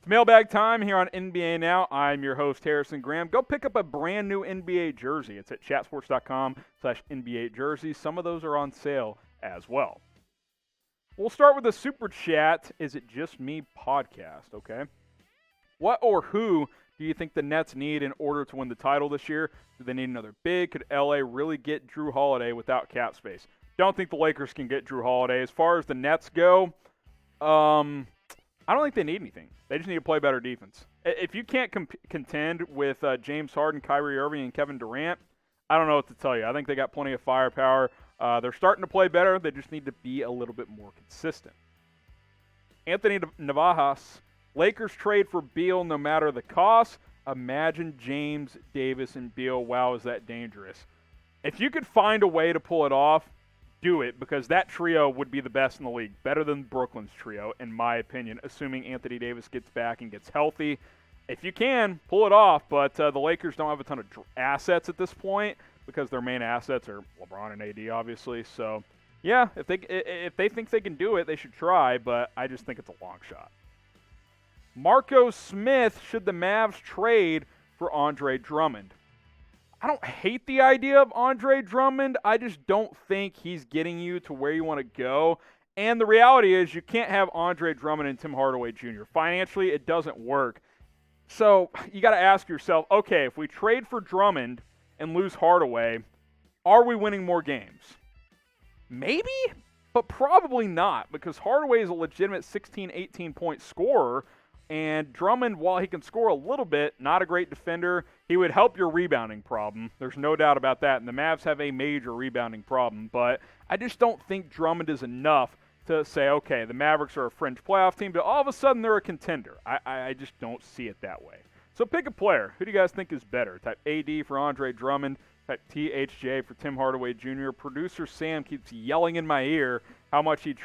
It's mailbag time here on NBA Now. I'm your host, Harrison Graham. Go pick up a brand new NBA jersey. It's at chatsports.com/NBA jerseys. Some of those are on sale as well. We'll start with the Super Chat. Is it just me podcast, okay? What or who do you think the Nets need in order to win the title this year? Do they need another big? Could LA really get Drew Holiday without cap space? Don't think the Lakers can get Drew Holiday. As far as the Nets go, I don't think they need anything. They just need to play better defense. If you can't contend with James Harden, Kyrie Irving, and Kevin Durant, I don't know what to tell you. I think they got plenty of firepower. They're starting to play better. They just need to be a little bit more consistent. Anthony Navajas, Lakers trade for Beal no matter the cost. Imagine James, Davis, and Beal. Wow, is that dangerous? If you could find a way to pull it off, do it, because that trio would be the best in the league. Better than Brooklyn's trio, in my opinion, assuming Anthony Davis gets back and gets healthy. If you can, pull it off, but the Lakers don't have a ton of assets at this point because their main assets are LeBron and AD, obviously. So, yeah, if they think they can do it, they should try, but I just think it's a long shot. Marco Smith, should the Mavs trade for Andre Drummond? I don't hate the idea of Andre Drummond. I just don't think he's getting you to where you want to go. And the reality is you can't have Andre Drummond and Tim Hardaway Jr. Financially, it doesn't work. So you got to ask yourself, okay, if we trade for Drummond and lose Hardaway, are we winning more games? Maybe, but probably not, because Hardaway is a legitimate 16, 18-point scorer. And Drummond, while he can score a little bit, not a great defender, he would help your rebounding problem. There's no doubt about that. And the Mavs have a major rebounding problem. But I just don't think Drummond is enough to say, okay, the Mavericks are a fringe playoff team, but all of a sudden they're a contender. I just don't see it that way. So pick a player. Who do you guys think is better? Type AD for Andre Drummond. Type THJ for Tim Hardaway Jr. Producer Sam keeps yelling in my ear how much he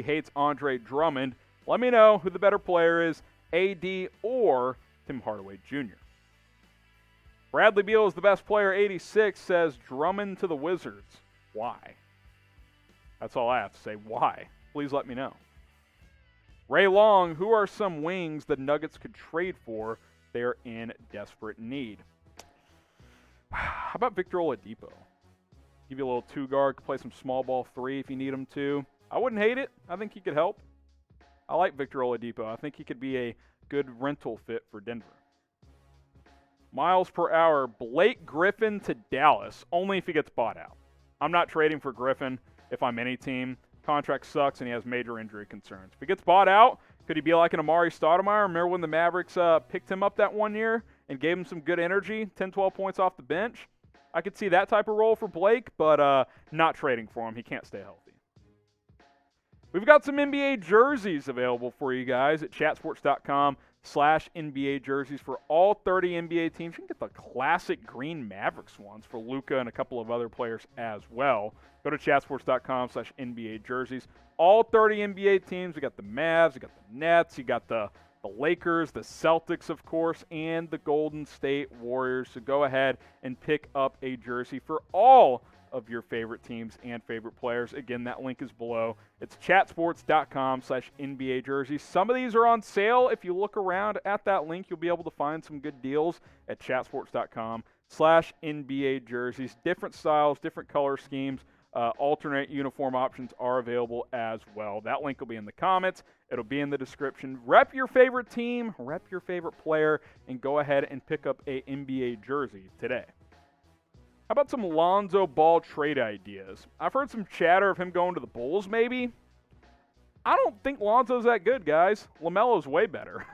hates Andre Drummond. Let me know who the better player is. AD or Tim Hardaway Jr. Bradley Beal is the best player. 86 says Drummond to the Wizards. Why? That's all I have to say. Why? Please let me know. Ray Long, who are some wings the Nuggets could trade for? They're in desperate need. How about Victor Oladipo? Give you a little two-guard, play some small ball three if you need him to. I wouldn't hate it. I think he could help. I like Victor Oladipo. I think he could be a good rental fit for Denver. Miles per hour, Blake Griffin to Dallas, only if he gets bought out. I'm not trading for Griffin if I'm any team. Contract sucks and he has major injury concerns. If he gets bought out, could he be like an Amari Stoudemire? Remember when the Mavericks picked him up that one year and gave him some good energy, 10, 12 points off the bench? I could see that type of role for Blake, but not trading for him. He can't stay healthy. We've got some NBA jerseys available for you guys at chatsports.com/NBA jerseys for all 30 NBA teams. You can get the classic green Mavericks ones for Luka and a couple of other players as well. Go to chatsports.com/NBA jerseys. All 30 NBA teams. We got the Mavs, we got the Nets, you got the Lakers, the Celtics, of course, and the Golden State Warriors. So go ahead and pick up a jersey for all of your favorite teams and favorite players. Again, that link is below. It's chatsports.com/NBA jerseys. Some of these are on sale. If you look around at that link, you'll be able to find some good deals at chatsports.com/NBA jerseys. Different styles, different color schemes. Alternate uniform options are available as well. That link will be in the comments. It'll be in the description. Rep your favorite team, rep your favorite player, and go ahead and pick up a NBA jersey today. How about some Lonzo Ball trade ideas? I've heard some chatter of him going to the Bulls, maybe. I don't think Lonzo's that good, guys. LaMelo's way better,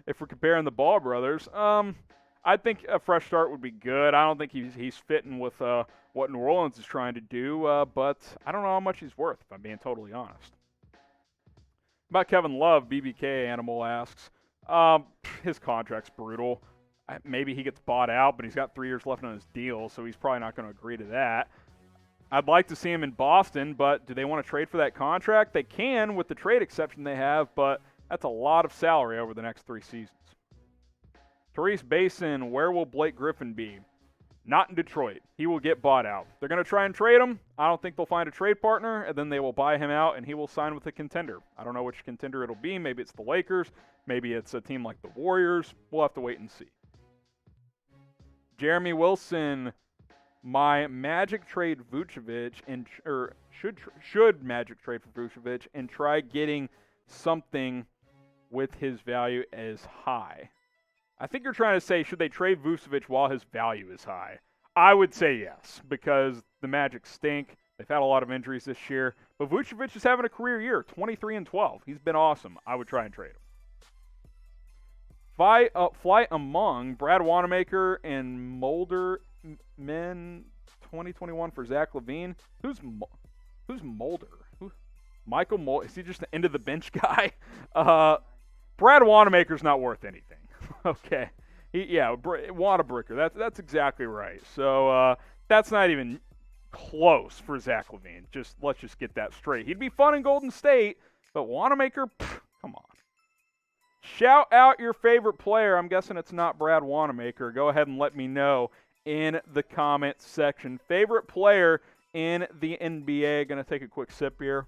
if we're comparing the Ball brothers. I think a fresh start would be good. I don't think he's fitting with what New Orleans is trying to do, but I don't know how much he's worth, if I'm being totally honest. About Kevin Love, BBK Animal asks, his contract's brutal. Maybe he gets bought out, but he's got 3 years left on his deal, so he's probably not going to agree to that. I'd like to see him in Boston, but do they want to trade for that contract? They can with the trade exception they have, but that's a lot of salary over the next 3 seasons. Therese Basin, where will Blake Griffin be? Not in Detroit. He will get bought out. They're going to try and trade him. I don't think they'll find a trade partner, and then they will buy him out, and he will sign with a contender. I don't know which contender it'll be. Maybe it's the Lakers. Maybe it's a team like the Warriors. We'll have to wait and see. Jeremy Wilson, my Magic trade Vucevic, should Magic trade for Vucevic and try getting something with his value as high. I think you're trying to say, should they trade Vucevic while his value is high? I would say yes, because the Magic stink. They've had a lot of injuries this year. But Vucevic is having a career year, 23-12. He's been awesome. I would try and trade him. Fly among Brad Wanamaker and Mulder Men 2021 for Zach Lavine. Who's Mulder? Michael Mulder? Is he just the end of the bench guy? Brad Wanamaker's not worth anything. Okay. Wanabricker. That's exactly right. So that's not even close for Zach Lavine. Let's just get that straight. He'd be fun in Golden State, but Wanamaker, come on. Shout out your favorite player. I'm guessing it's not Brad Wanamaker. Go ahead and let me know in the comment section. Favorite player in the NBA. Going to take a quick sip here.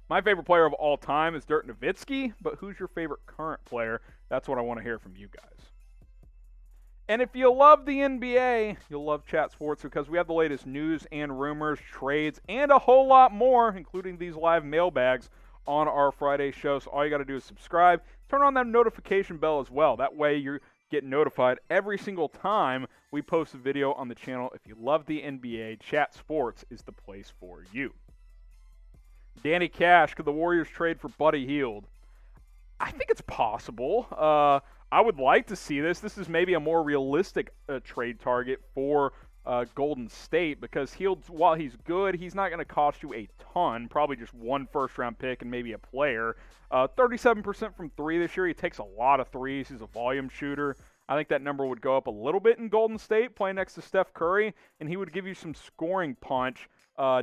My favorite player of all time is Dirk Nowitzki, but who's your favorite current player? That's what I want to hear from you guys. And if you love the NBA, you'll love Chat Sports because we have the latest news and rumors, trades, and a whole lot more, including these live mailbags on our Friday show. So all you got to do is subscribe. Turn on that notification bell as well. That way you get notified every single time we post a video on the channel. If you love the NBA, Chat Sports is the place for you. Danny Cash, could the Warriors trade for Buddy Hield? I think it's possible. I would like to see this. This is maybe a more realistic trade target for Golden State because Hield, while he's good, he's not going to cost you a ton. Probably just one first-round pick and maybe a player. 37% from three this year. He takes a lot of threes. He's a volume shooter. I think that number would go up a little bit in Golden State, playing next to Steph Curry, and he would give you some scoring punch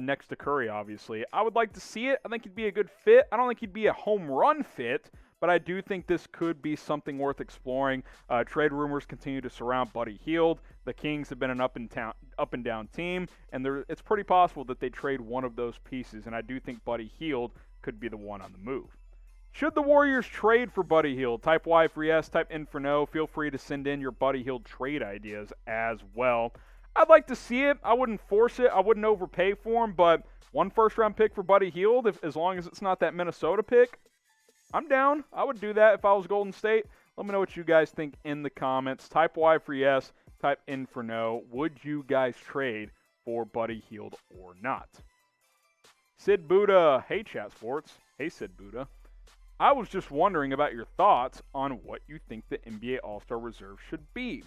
next to Curry, obviously. I would like to see it. I think he'd be a good fit. I don't think he'd be a home run fit, but I do think this could be something worth exploring. Trade rumors continue to surround Buddy Hield. The Kings have been an up and down team, and it's pretty possible that they trade one of those pieces, and I do think Buddy Hield could be the one on the move. Should the Warriors trade for Buddy Hield? Type Y for yes, type N for no. Feel free to send in your Buddy Hield trade ideas as well. I'd like to see it. I wouldn't force it. I wouldn't overpay for him, but one first-round pick for Buddy Hield, as long as it's not that Minnesota pick, I'm down. I would do that if I was Golden State. Let me know what you guys think in the comments. Type Y for yes, type N for no. Would you guys trade for Buddy Hield or not? Sid Buddha. Hey, Chat Sports. Hey, Sid Buddha. I was just wondering about your thoughts on what you think the NBA All-Star Reserve should be.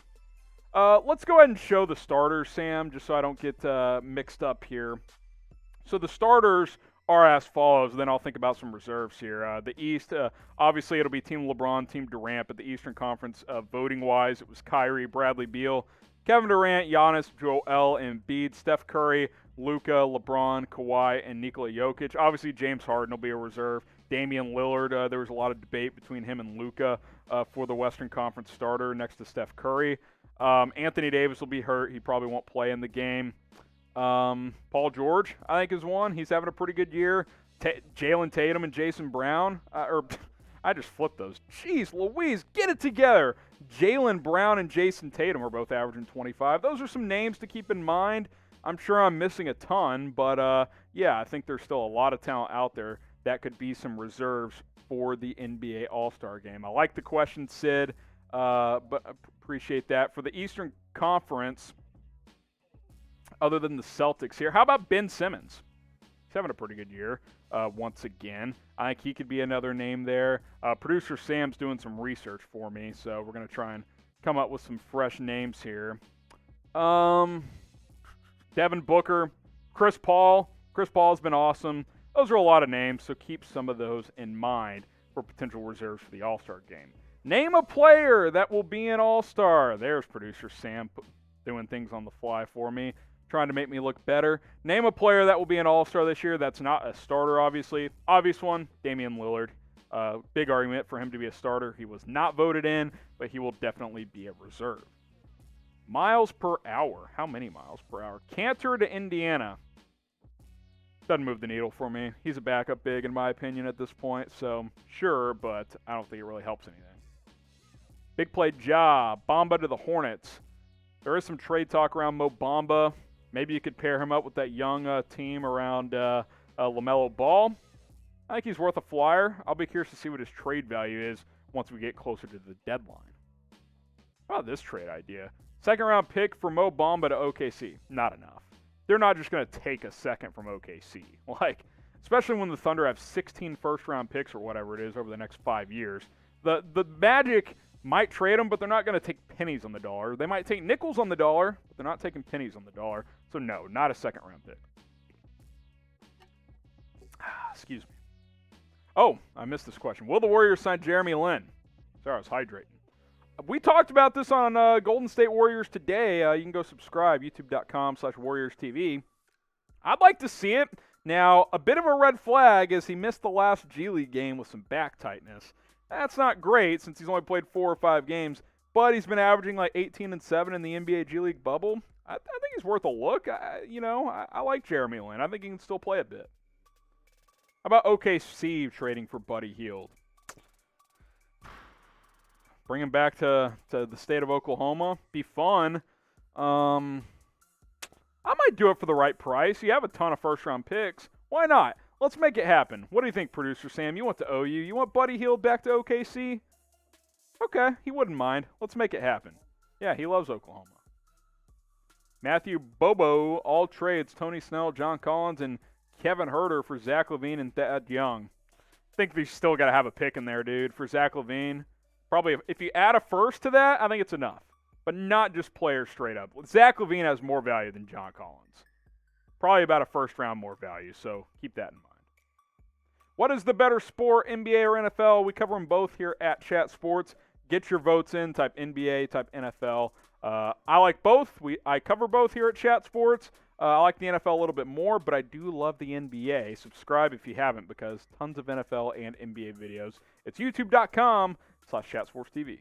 Let's go ahead and show the starters, Sam, just so I don't get mixed up here. So the starters are as follows. Then I'll think about some reserves here. The East, obviously it'll be Team LeBron, Team Durant, but the Eastern Conference voting-wise, it was Kyrie, Bradley Beal, Kevin Durant, Giannis, Joel Embiid, Steph Curry, Luka, LeBron, Kawhi, and Nikola Jokic. Obviously James Harden will be a reserve. Damian Lillard, there was a lot of debate between him and Luka for the Western Conference starter next to Steph Curry. Anthony Davis will be hurt. He probably won't play in the game. Paul George, I think, is one. He's having a pretty good year. Jaylen Tatum and Jayson Brown. I just flipped those. Jeez Louise, get it together. Jaylen Brown and Jayson Tatum are both averaging 25. Those are some names to keep in mind. I'm sure I'm missing a ton, but yeah, I think there's still a lot of talent out there that could be some reserves for the NBA All-Star Game. I like the question, Sid, but appreciate that. For the Eastern Conference, other than the Celtics here, how about Ben Simmons? He's having a pretty good year once again. I think he could be another name there. Producer Sam's doing some research for me, so we're going to try and come up with some fresh names here. Devin Booker, Chris Paul. Chris Paul has been awesome. Those are a lot of names, so keep some of those in mind for potential reserves for the All-Star Game. Name a player that will be an All-Star. There's producer Sam doing things on the fly for me, trying to make me look better. Name a player that will be an All-Star this year that's not a starter, obviously. Obvious one, Damian Lillard. Big argument for him to be a starter. He was not voted in, but he will definitely be a reserve. Miles per hour. How many miles per hour? Cantor to Indiana. Doesn't move the needle for me. He's a backup big, in my opinion, at this point. So, sure, but I don't think it really helps anything. Big play job. Bamba to the Hornets. There is some trade talk around Mo Bamba. Maybe you could pair him up with that young team around LaMelo Ball. I think he's worth a flyer. I'll be curious to see what his trade value is once we get closer to the deadline. How about this trade idea? Second round pick for Mo Bamba to OKC. Not enough. They're not just going to take a second from OKC. Like, especially when the Thunder have 16 first-round picks or whatever it is over the next 5 years. The Magic might trade them, but they're not going to take pennies on the dollar. They might take nickels on the dollar, but they're not taking pennies on the dollar. So, no, not a second-round pick. Excuse me. Oh, I missed this question. Will the Warriors sign Jeremy Lin? Sorry, I was hydrating. We talked about this on Golden State Warriors Today. You can go subscribe, youtube.com/WarriorsTV. I'd like to see it. Now, a bit of a red flag is he missed the last G League game with some back tightness. That's not great since he's only played 4 or 5 games, but he's been averaging like 18 and 7 in the NBA G League bubble. I think he's worth a look. I like Jeremy Lin. I think he can still play a bit. How about OKC trading for Buddy Hield? Bring him back to the state of Oklahoma. Be fun. I might do it for the right price. You have a ton of first-round picks. Why not? Let's make it happen. What do you think, Producer Sam? You want to OU? You want Buddy Hield back to OKC? Okay, he wouldn't mind. Let's make it happen. Yeah, he loves Oklahoma. Matthew Bobo, all trades, Tony Snell, John Collins, and Kevin Huerter for Zach Lavine and Thad Young. I think we still got to have a pick in there, dude, for Zach Lavine. Probably, if you add a first to that, I think it's enough. But not just players straight up. Zach Lavine has more value than John Collins. Probably about a first round more value, so keep that in mind. What is the better sport, NBA or NFL? We cover them both here at Chat Sports. Get your votes in. Type NBA, type NFL. I like both. I cover both here at Chat Sports. I like the NFL a little bit more, but I do love the NBA. Subscribe if you haven't, because tons of NFL and NBA videos. It's youtube.com/ChatSportsTV.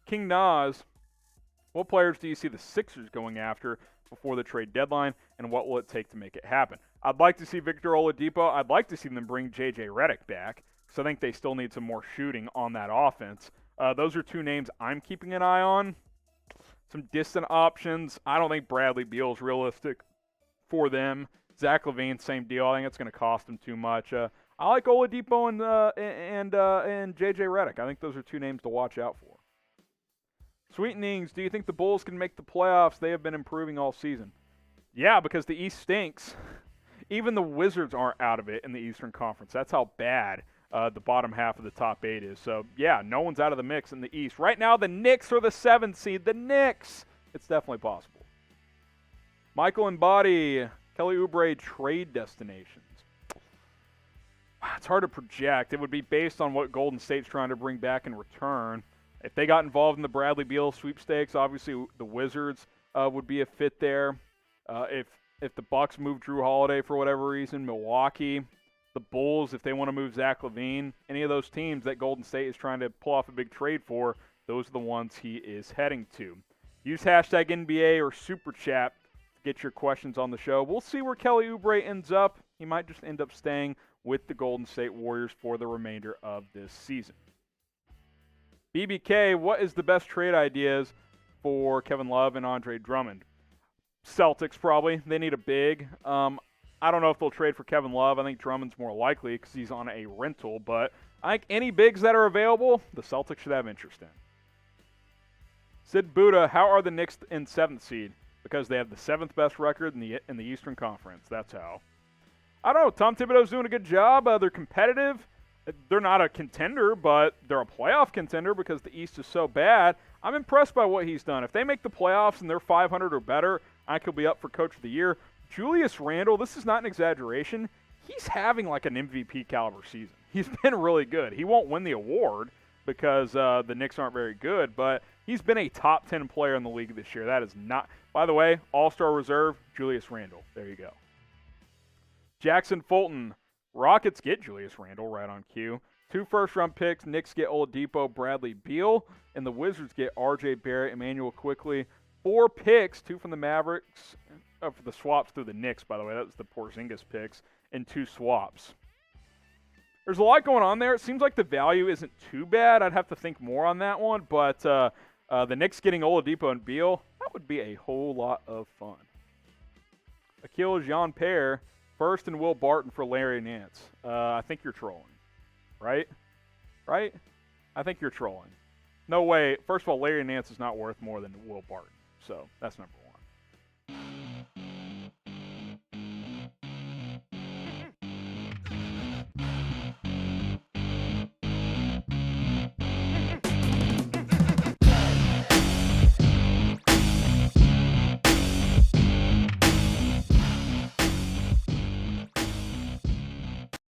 King Nas, what players do you see the Sixers going after before the trade deadline, and what will it take to make it happen? I'd like to see Victor Oladipo. I'd like to see them bring J.J. Redick back, because I think they still need some more shooting on that offense. Those are two names I'm keeping an eye on. Some distant options. I don't think Bradley Beal is realistic for them. Zach Lavine, same deal. I think it's going to cost them too much. I like Oladipo and J.J. Redick. I think those are two names to watch out for. Sweetenings, do you think the Bulls can make the playoffs? They have been improving all season. Yeah, because the East stinks. Even the Wizards aren't out of it in the Eastern Conference. That's how bad the bottom half of the top 8 is. So, yeah, no one's out of the mix in the East. Right now, the Knicks are the 7th seed. The Knicks! It's definitely possible. Michael and Body, Kelly Oubre trade destinations. It's hard to project. It would be based on what Golden State's trying to bring back in return. If they got involved in the Bradley Beal sweepstakes, obviously the Wizards would be a fit there. If the Bucks move Drew Holiday for whatever reason, Milwaukee, the Bulls, if they want to move Zach Lavine, any of those teams that Golden State is trying to pull off a big trade for, those are the ones he is heading to. Use hashtag NBA or Super Chat to get your questions on the show. We'll see where Kelly Oubre ends up. He might just end up staying with the Golden State Warriors for the remainder of this season. BBK, what is the best trade ideas for Kevin Love and Andre Drummond? Celtics, probably. They need a big. I don't know if they'll trade for Kevin Love. I think Drummond's more likely because he's on a rental. But I think any bigs that are available, the Celtics should have interest in. Sid Buddha, how are the Knicks in 7th seed? Because they have the 7th best record in the Eastern Conference. That's how. I don't know. Tom Thibodeau's doing a good job. They're competitive. They're not a contender, but they're a playoff contender because the East is so bad. I'm impressed by what he's done. If they make the playoffs and they're 500 or better, I could be up for Coach of the Year. Julius Randle, this is not an exaggeration. He's having like an MVP caliber season. He's been really good. He won't win the award because the Knicks aren't very good, but he's been a top 10 player in the league this year. That is not, by the way, All-Star Reserve, Julius Randle. There you go. Jackson Fulton, Rockets get Julius Randle right on cue. 2 first-round picks. Knicks get Oladipo, Bradley Beal. And the Wizards get R.J. Barrett, Emmanuel Quickley. 4 picks, 2 from the Mavericks. For the swaps through the Knicks, by the way. That was the Porzingis picks. And 2 swaps. There's a lot going on there. It seems like the value isn't too bad. I'd have to think more on that one. But the Knicks getting Oladipo and Beal, that would be a whole lot of fun. Akil Jean-Pierre, first and Will Barton for Larry Nance. I think you're trolling. Right? Right? I think you're trolling. No way. First of all, Larry Nance is not worth more than Will Barton. So that's number 1.